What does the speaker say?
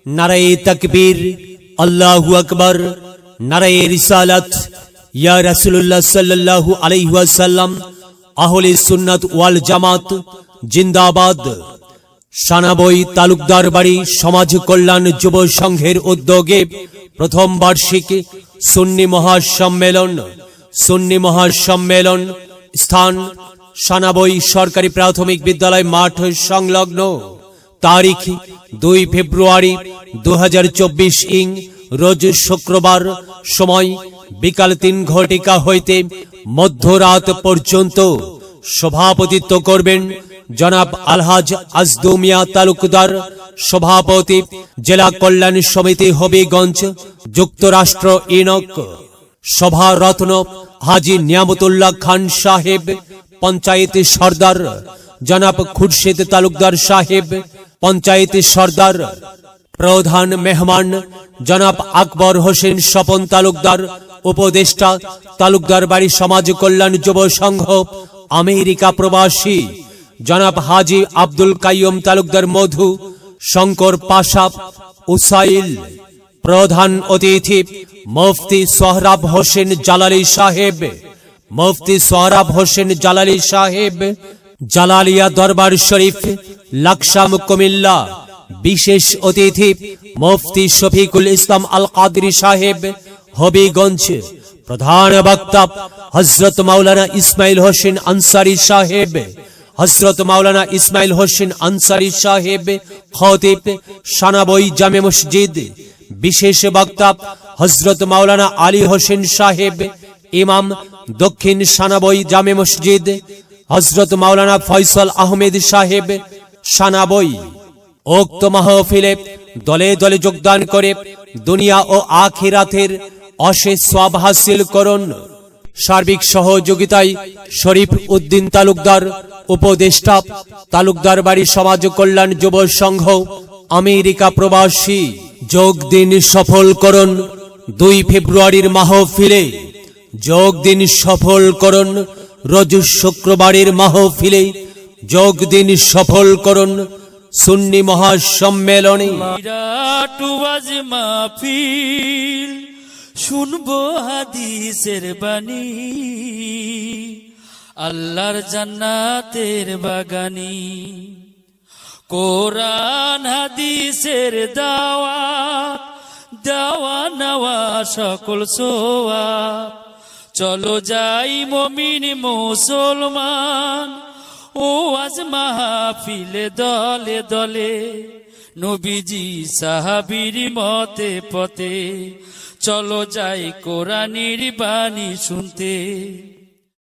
নারায়ে তাকবীর, আল্লাহু আকবার, নারায়ে রিসালাত, ইয়া রাসূলুল্লাহ সাল্লাল্লাহু আলাইহি ওয়াসাল্লাম, আহলে সুন্নাত ওয়াল জামাত জিন্দাবাদ। সানাবই তালুকদার বাড়ি সমাজ কল্যাণ যুব সংঘের উদ্যোগে প্রথম বার্ষিক সুন্নি মহাসম্মেলন স্থান সানাবই সরকারি প্রাথমিক বিদ্যালয় মাঠ সংলগ্ন। তারিখ 2 ফেব্রুয়ারি 2024 ইং রোজ শুক্রবার। সময় বিকাল 3 ঘটিকা হইতে মধ্যরাত পর্যন্ত। সভাপতিত্ব করবেন জনাব আলহাজ আজদু মিয়া তালুকদার, সভাপতি জেলা কল্যাণ সমিতি হবিগঞ্জ, যুক্তরাষ্ট্র ইনক। সভারত্ন হাজী নিয়ামতুল্লাহ খান সাহেব, পঞ্চায়েত সর্দার জনাব খুরশিদ তালুকদার সাহেব, পঞ্চায়েত সর্দার। প্রধান মেহমান জনাব আকবর হোসেন স্বপন তালুকদার, উপদেষ্টা তালুকদার বাড়ি সমাজ কল্যাণ যুব সংঘ আমেরিকা প্রবাসী। জনাব হাজী আব্দুল কাইয়ুম তালুকদার মধু, শঙ্কর পাশা উসাইল। প্রধান অতিথি মুফতি সোহরাব হোসেন জালালী সাহেব, মুফতি সোহরাব হোসেন জালালী সাহেব, জালালিয়া দরবার শরীফ, লাকসাম কুমিল্লা। বিশেষ অতিথি মুফতি শফিকুল ইসলাম আল কাদরি সাহেব, হবিগঞ্জ। প্রধান বক্তা হযরত মাওলানা ইসমাইল হোসেন আনসারী সাহেব, হযরত মাওলানা ইসমাইল হোসেন আনসারী সাহেব, খতিব সানাবই জামে মসজিদ। বিশেষ বক্তা হযরত মাওলানা আলী হোসেন সাহেব, ইমাম দক্ষিণ সানাবই জামে মসজিদ। হযরত মাওলানা ফয়সাল আহমেদ সাহেব, সানাবই। উক্ত মাহফিলে দলে দলে যোগদান করে দুনিয়া ও আখিরাতের অশেষ সওয়াব হাসিল করুন। সার্বিক সহযোগিতায় শরীফ উদ্দিন তালুকদার, উপদেষ্টা তালুকদার বাড়ি সমাজ কল্যাণ যুব সংঘ আমেরিকা প্রবাসী। যোগ দিন সফল করুন 2 ফেব্রুয়ারির মাহফিলে। যোগ দিন সফল করুন রোজ শুক্রবারের মাহফিলে। যোগ দিন সফল করুন সুন্নি মহাসম্মেলনে। শুনবো হাদিসের বাণী, আল্লাহর জান্নাতের বাগানি। কোরআন হাদিসের দাওয়াত, দেওয়া নেওয়া সকল সোয়াব। চলো যাই মুমিন মুসলমান, ও আজ মাহফিলে দলে দলে। নবীজি সাহাবীর মতে পথে, চলো যাই কোরআনের বাণী শুনতে।